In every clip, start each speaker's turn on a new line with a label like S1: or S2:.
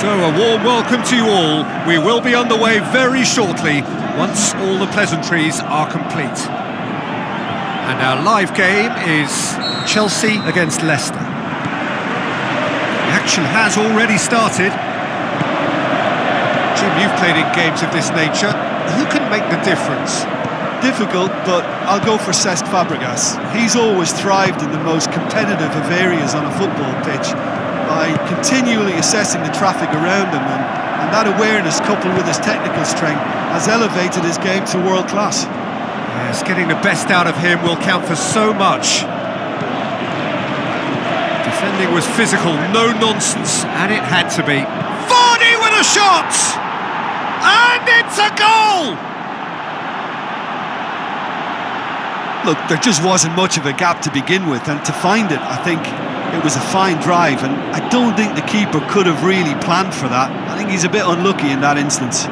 S1: So a warm welcome to you all. We will be underway very shortly, once all the pleasantries are complete. And our live game is Chelsea against Leicester. The action has already started. Jim, you've played in games of this nature. Who can make the difference?
S2: Difficult, but I'll go for Cesc Fabregas. He's always thrived in the most competitive of areas on a football pitch by continually assessing the traffic around him, and that awareness, coupled with his technical strength, has elevated his game to world class.
S1: Yes, getting the best out of him will count for so much. Defending was physical, no nonsense, and it had to be. Vardy with a shot! And it's a goal!
S2: Look, there just wasn't much of a gap to begin with, and to find it, I think it was a fine drive, and I don't think the keeper could have really planned for that. I think he's a bit unlucky in that instance.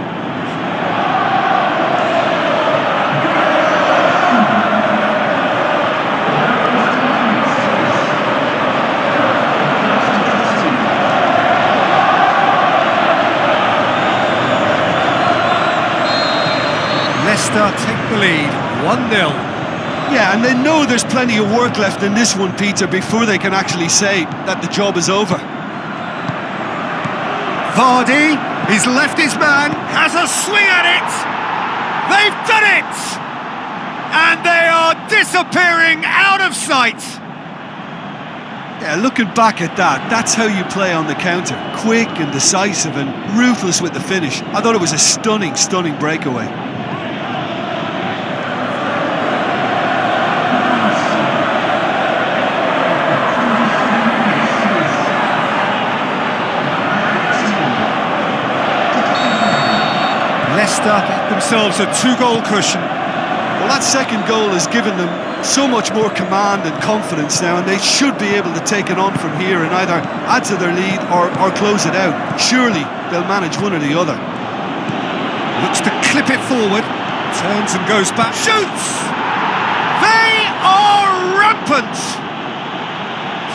S1: Leicester take the lead, 1-0.
S2: Yeah, and they know there's plenty of work left in this one, Peter, before they can actually say that the job is over.
S1: Vardy, he's left his man, has a swing at it! They've done it! And they are disappearing out of sight!
S2: Yeah, looking back at that, that's how you play on the counter. Quick and decisive and ruthless with the finish. I thought it was a stunning, stunning breakaway.
S1: Leicester get themselves a 2-goal cushion.
S2: Well, that second goal has given them so much more command and confidence now, and they should be able to take it on from here and either add to their lead or close it out. Surely they'll manage one or the other.
S1: Looks to clip it forward, turns and goes back, shoots! They are rampant!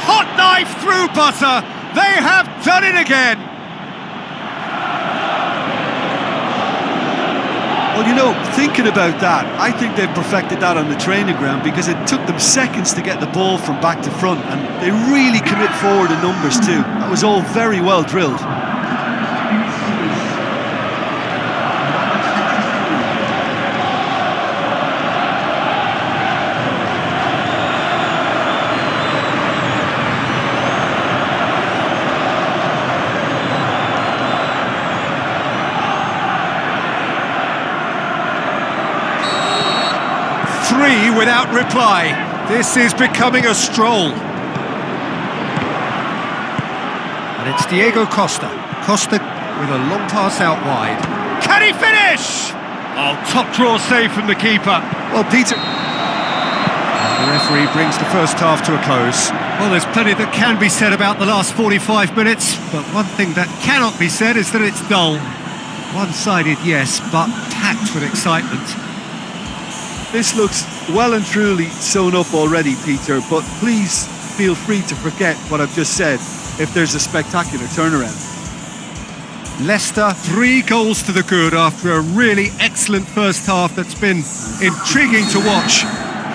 S1: Hot knife through butter, they have done it again!
S2: Well, you know, thinking about that, I think they've perfected that on the training ground, because it took them seconds to get the ball from back to front, and they really commit forward in numbers too. That was all very well drilled.
S1: Three without reply. This is becoming a stroll. And it's Diego Costa. Costa with a long pass out wide. Can he finish? Oh, top draw save from the keeper.
S2: Well, Peter...
S1: And the referee brings the first half to a close. Well, there's plenty that can be said about the last 45 minutes, but one thing that cannot be said is that it's dull. One-sided, yes, but packed with excitement.
S2: This looks well and truly sewn up already, Peter, but please feel free to forget what I've just said if there's a spectacular turnaround.
S1: Leicester, 3 goals to the good after a really excellent first half that's been intriguing to watch.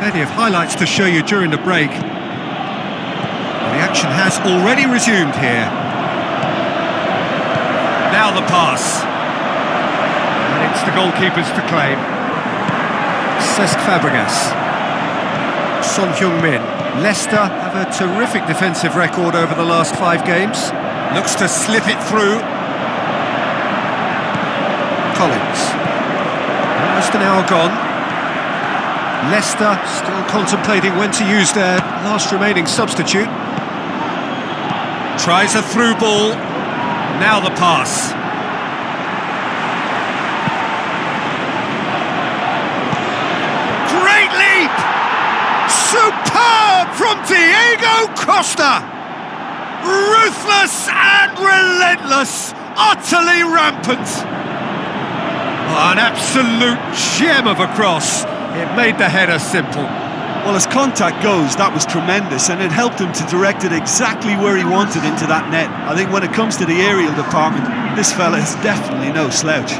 S1: Plenty of highlights to show you during the break. The action has already resumed here. Now the pass. And it's the goalkeepers to claim. Cesc Fabregas, Son Heung-min. Leicester have a terrific defensive record over the last 5 games. Looks to slip it through. Collins. Almost an hour gone. Leicester still contemplating when to use their last remaining substitute. Tries a through ball. Now the pass. Superb from Diego Costa! Ruthless and relentless, utterly rampant. Oh, an absolute gem of a cross. It made the header simple.
S2: Well, as contact goes, that was tremendous, and it helped him to direct it exactly where he wanted into that net. I think when it comes to the aerial department, this fella is definitely no slouch.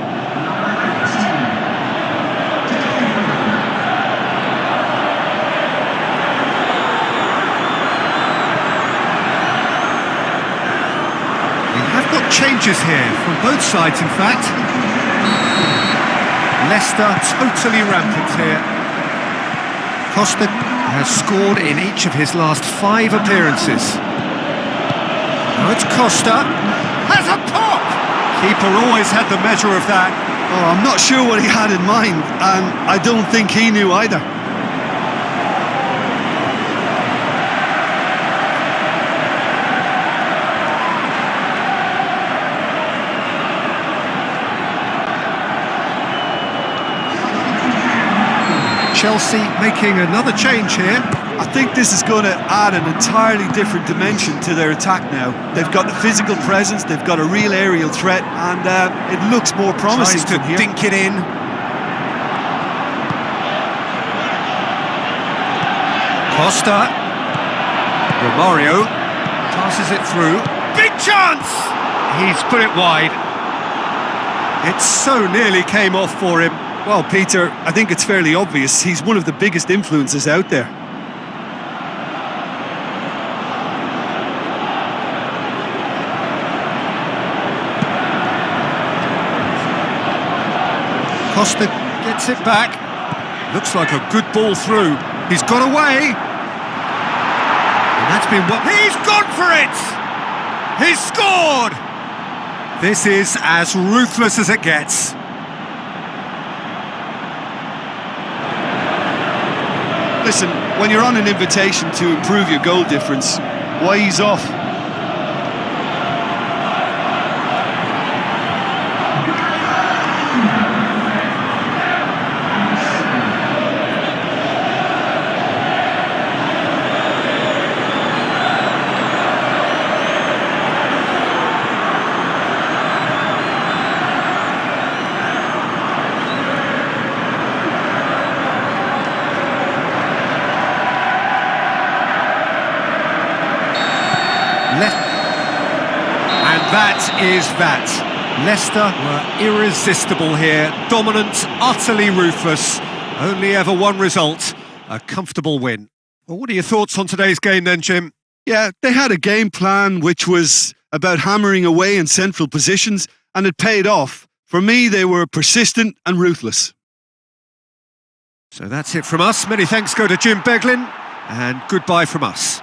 S1: We have got changes here from both sides, in fact. Leicester totally rampant here. Costa has scored in each of his last 5 appearances. Now it's Costa. Has a pop! Keeper always had the measure of that.
S2: Oh, I'm not sure what he had in mind, and I don't think he knew either.
S1: Chelsea making another change here.
S2: I think this is going to add an entirely different dimension to their attack now. They've got the physical presence, they've got a real aerial threat, and it looks more promising.
S1: Tries to
S2: here.
S1: dink it in. Costa. Romario passes it through. Big chance! He's put it wide. It so nearly came off for him.
S2: Well, Peter, I think it's fairly obvious. He's one of the biggest influences out there.
S1: Costa gets it back. Looks like a good ball through. He's got away. And that's been what... He's gone for it! He's scored! This is as ruthless as it gets.
S2: Listen, when you're on an invitation to improve your goal difference, why ease off?
S1: And that is that. Leicester were irresistible here, dominant, utterly ruthless. Only ever one result, a comfortable win. Well, what are your thoughts on today's game then, Jim?
S2: Yeah, they had a game plan which was about hammering away in central positions, and it paid off. For me, they were persistent and ruthless.
S1: So that's it from us. Many thanks go to Jim Beglin, and goodbye from us.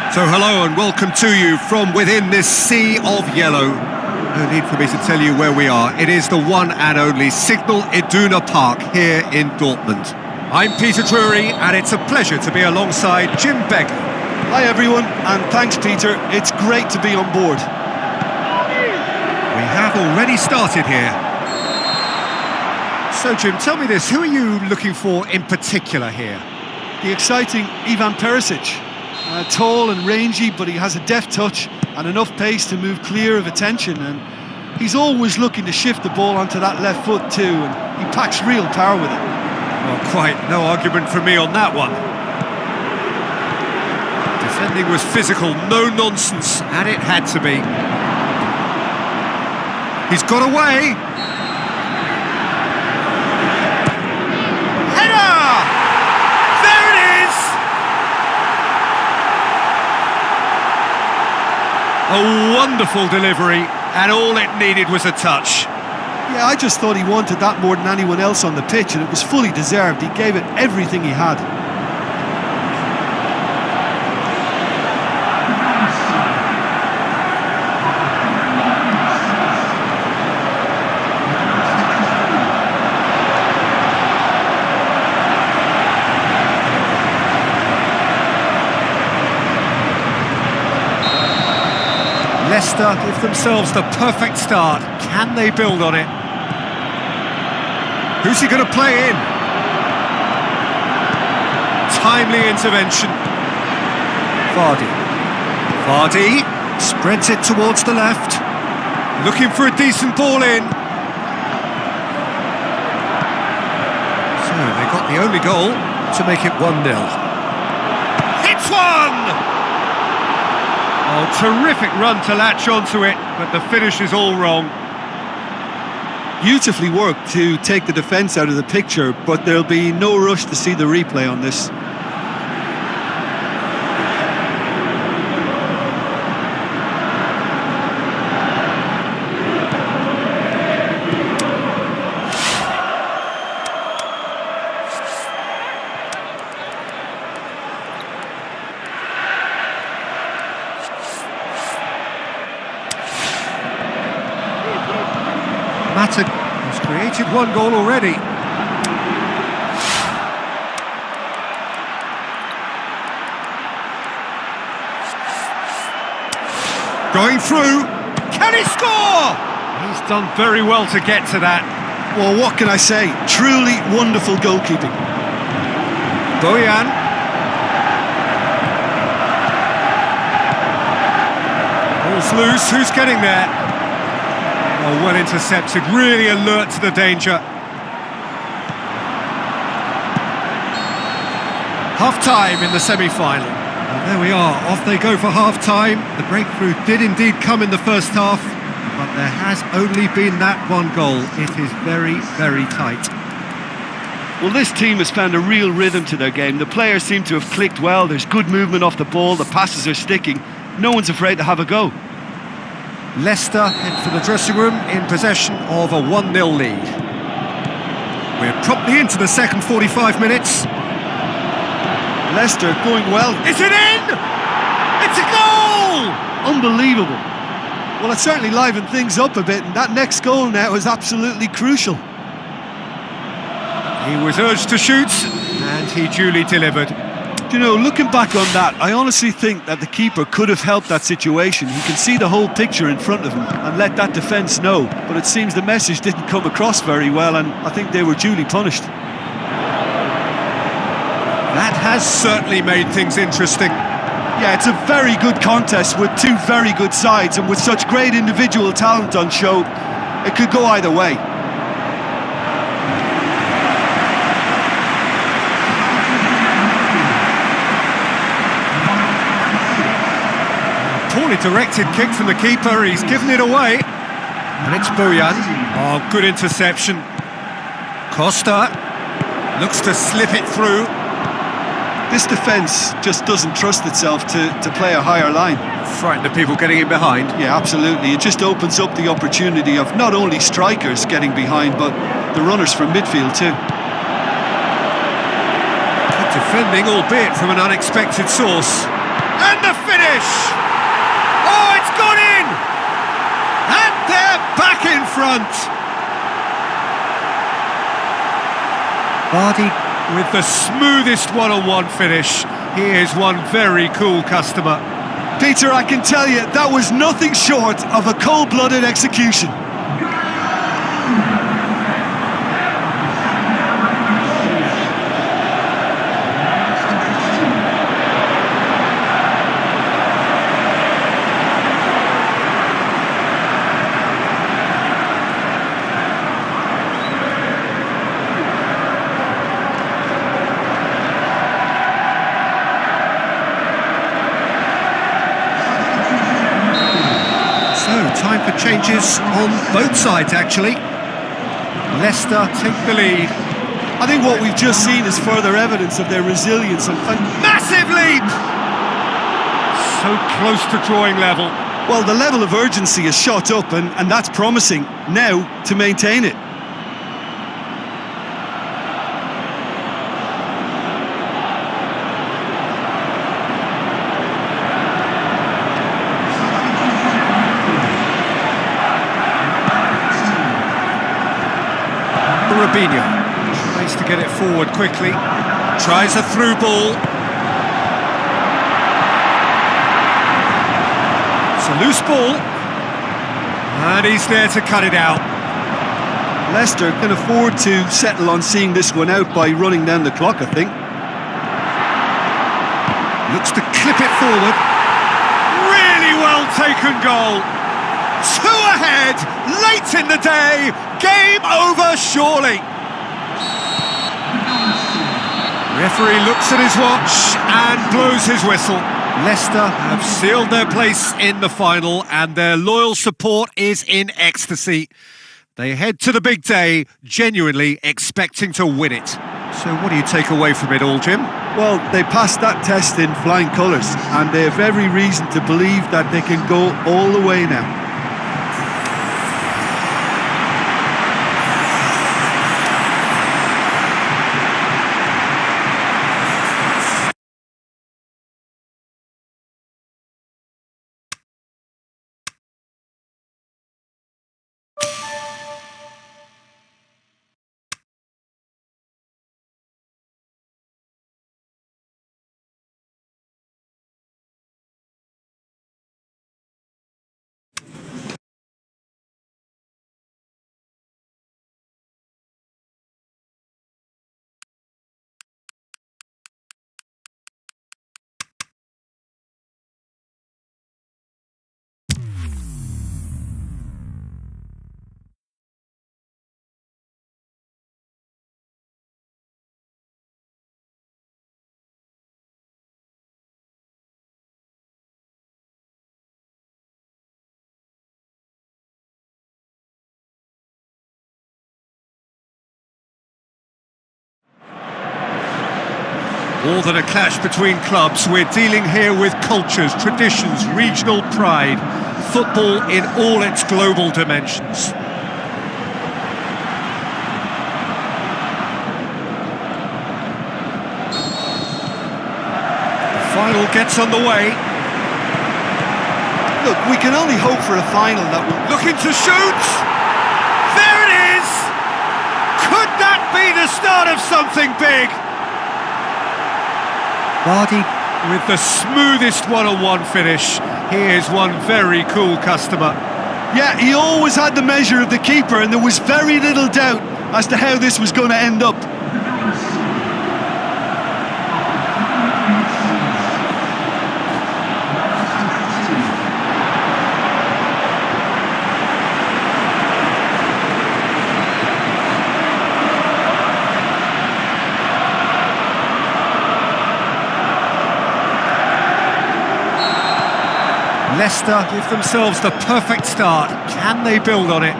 S1: So hello and welcome to you from within this sea of yellow. No need for me to tell you where we are. It is the one and only Signal Iduna Park here in Dortmund. I'm Peter Drury and it's a pleasure to be alongside Jim Begley.
S2: Hi everyone, and thanks Peter, it's great to be on board.
S1: We have already started here. So Jim, tell me this, who are you looking for in particular here?
S2: The exciting Ivan Perisic. Tall and rangy, but he has a deft touch and enough pace to move clear of attention, and he's always looking to shift the ball onto that left foot too, and he packs real power with it.
S1: Well, quite no argument from me on that one. Defending was physical, no nonsense, and it had to be. He's got away. A wonderful delivery, and all it needed was a touch.
S2: Yeah, I just thought he wanted that more than anyone else on the pitch, and it was fully deserved. He gave it everything he had.
S1: Leicester give themselves the perfect start. Can they build on it? Who's he going to play in? Timely intervention. Vardy spreads it towards the left. Looking for a decent ball in. So they got the only goal to make it 1-0. It's one! Oh, terrific run to latch onto it, but the finish is all wrong.
S2: Beautifully worked to take the defence out of the picture, but there'll be no rush to see the replay on this.
S1: Mata has created one goal already. Going through. Can he score? He's done very well to get to that.
S2: Well, what can I say? Truly wonderful goalkeeping.
S1: Bojan. Ball's loose. Who's getting there? Oh, well intercepted, really alert to the danger. Half-time in the semi-final. And there we are, off they go for half-time. The breakthrough did indeed come in the first half, but there has only been that one goal. It is very, very tight.
S2: Well, this team has found a real rhythm to their game. The players seem to have clicked well. There's good movement off the ball, the passes are sticking. No one's afraid to have a go.
S1: Leicester head for the dressing room in possession of a 1-0 lead. We're promptly into the second 45 minutes.
S2: Leicester going well.
S1: Is it in? It's a goal!
S2: Unbelievable. Well, it certainly livened things up a bit, and that next goal now is absolutely crucial.
S1: He was urged to shoot, and he duly delivered.
S2: You know, looking back on that, I honestly think that the keeper could have helped that situation. He can see the whole picture in front of him and let that defence know. But it seems the message didn't come across very well, and I think they were duly punished.
S1: That has certainly made things interesting.
S2: Yeah, it's a very good contest with two very good sides, and with such great individual talent on show, it could go either way.
S1: Poorly directed kick from the keeper, he's given it away. And it's Bojan. Oh, good interception. Costa looks to slip it through.
S2: This defence just doesn't trust itself to play a higher line.
S1: Frightened of people getting in behind.
S2: Yeah, absolutely. It just opens up the opportunity of not only strikers getting behind, but the runners from midfield too.
S1: Good defending, albeit from an unexpected source. And the finish! finish! Oh, it's gone in! And they're back in front! Vardy with the smoothest one-on-one finish. He is one very cool customer.
S2: Peter, I can tell you, that was nothing short of a cold-blooded execution.
S1: Time for changes on both sides, actually. Leicester take the lead.
S2: I think what we've just seen is further evidence of their resilience and
S1: massive leap! So close to drawing level.
S2: Well, the level of urgency is shot up, and that's promising. Now to maintain it.
S1: Robinho tries to get it forward quickly, tries a through ball. It's a loose ball, and he's there to cut it out.
S2: Leicester can afford to settle on seeing this one out by running down the clock, I think.
S1: Looks to clip it forward. Really well taken goal. 2 ahead, late in the day, game over surely. Referee looks at his watch and blows his whistle. Leicester have sealed their place in the final and their loyal support is in ecstasy. They head to the big day, genuinely expecting to win it. So what do you take away from it all, Jim?
S2: Well, they passed that test in flying colours and they have every reason to believe that they can go all the way now.
S1: More than a clash between clubs, we're dealing here with cultures, traditions, regional pride, football in all its global dimensions. The final gets underway.
S2: Look, we can only hope for a final that will...
S1: Looking to shoot! There it is! Could that be the start of something big? Vardy with the smoothest one-on-one finish. He is one very cool customer.
S2: Yeah, he always had the measure of the keeper and there was very little doubt as to how this was going to end up.
S1: Leicester give themselves the perfect start. Can they build on it?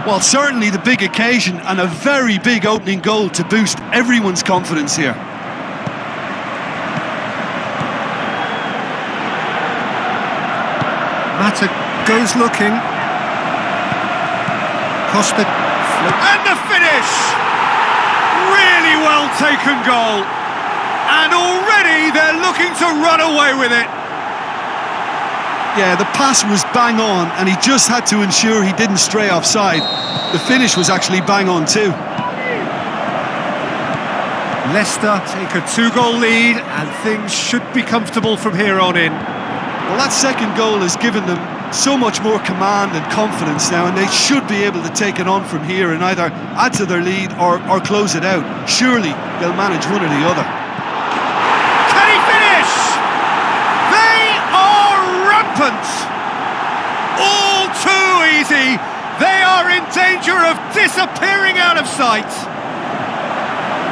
S2: Well, certainly the big occasion and a very big opening goal to boost everyone's confidence here.
S1: Mata goes looking. Costa. And the finish! Really well taken goal. And already they're looking to run away with it.
S2: Yeah, the pass was bang on, and he just had to ensure he didn't stray offside. The finish was actually bang on too.
S1: Leicester take a 2-goal lead, and things should be comfortable from here on in.
S2: Well, that second goal has given them so much more command and confidence now, and they should be able to take it on from here and either add to their lead or close it out. Surely they'll manage one or the other.
S1: Can he finish? They are rampant! All too easy! They are in danger of disappearing out of sight!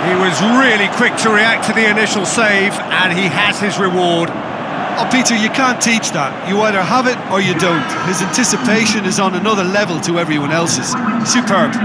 S1: He was really quick to react to the initial save, and he has his reward.
S2: Oh, Peter, you can't teach that. You either have it or you don't. His anticipation is on another level to everyone else's. Superb.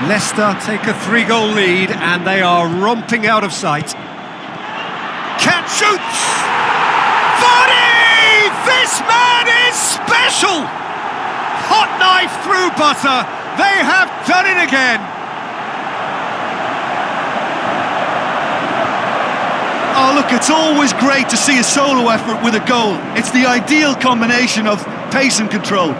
S1: Leicester take a 3-goal lead, and they are romping out of sight. Cat shoots! Vardy! This man is special! Hot knife through butter. They have done it again.
S2: Oh, look, it's always great to see a solo effort with a goal. It's the ideal combination of pace and control.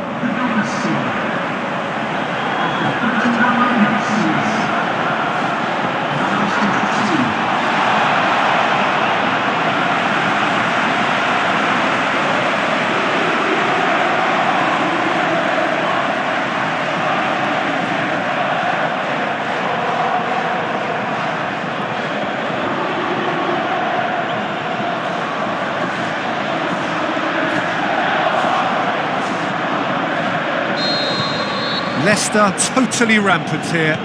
S1: Leicester totally rampant here.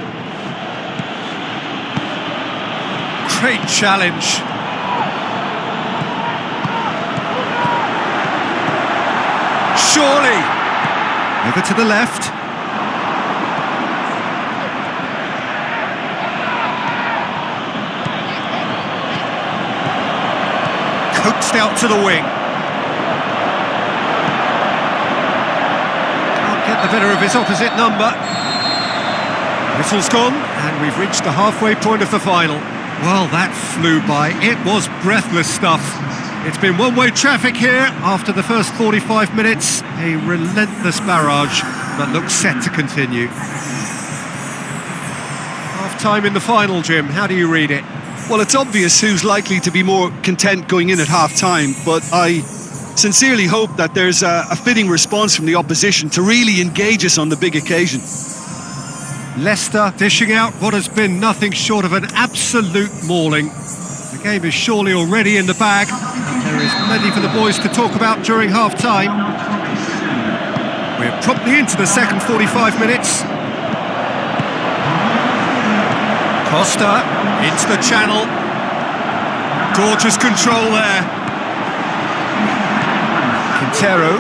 S1: Great challenge. Surely. Over to the left. Coaxed out to the wing. Get the better of his opposite number. Whistle's gone, and we've reached the halfway point of the final. Well, that flew by. It was breathless stuff. It's been one-way traffic here after the first 45 minutes. A relentless barrage that looks set to continue. Half-time in the final, Jim. How do you read it?
S2: Well, it's obvious who's likely to be more content going in at half-time, but I sincerely hope that there's a fitting response from the opposition to really engage us on the big occasion.
S1: Leicester dishing out what has been nothing short of an absolute mauling. The game is surely already in the bag, and there is plenty for the boys to talk about during half-time. We're promptly into the second 45 minutes. Costa into the channel. Gorgeous control there. Quintero.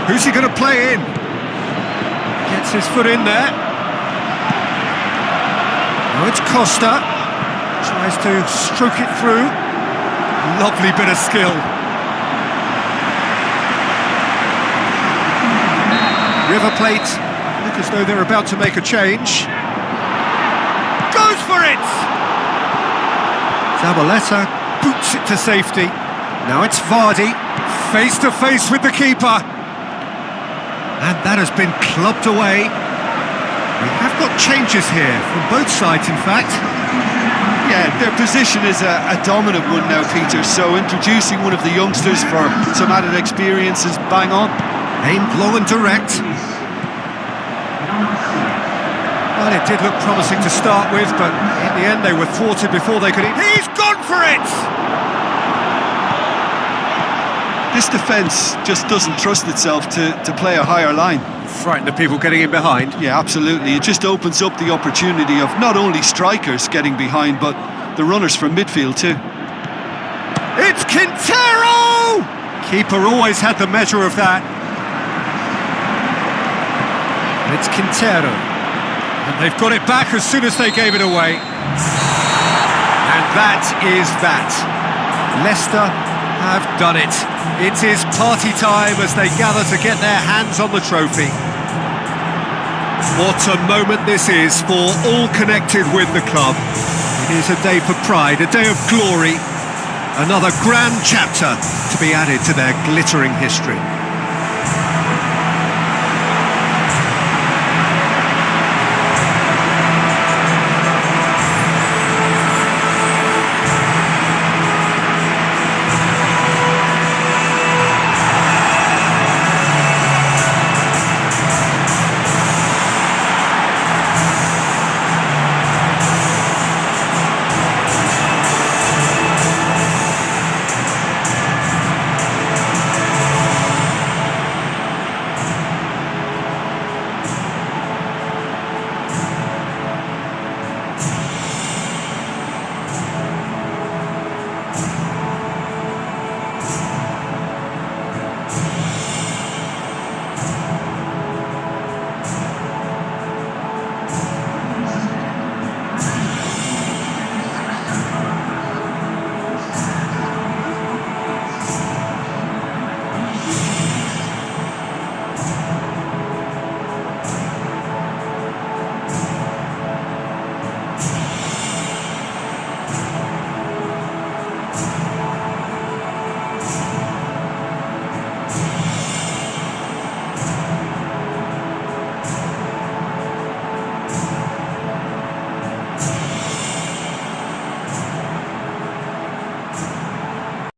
S1: Who's he going to play in? Gets his foot in there. Now it's Costa. Tries to stroke it through. Lovely bit of skill. River Plate look as though they're about to make a change. Goes for it! Zabaleta boots it to safety. Now it's Vardy, face to face with the keeper. And that has been clubbed away. We have got changes here from both sides, in fact.
S2: Yeah, their position is a dominant one now, Peter, so introducing one of the youngsters for some added experience is bang on.
S1: Aimed long and direct. Well, it did look promising to start with, but in the end they were thwarted before they could... He's gone for it!
S2: This defence just doesn't trust itself to play a higher line.
S1: Frightened the people getting in behind.
S2: Yeah, absolutely. It just opens up the opportunity of not only strikers getting behind, but the runners from midfield too.
S1: It's Quintero! Keeper always had the measure of that. It's Quintero. And they've got it back as soon as they gave it away. And that is that. Leicester have done it. It is party time as they gather to get their hands on the trophy. What a moment this is for all connected with the club. It is a day for pride, a day of glory, another grand chapter to be added to their glittering history.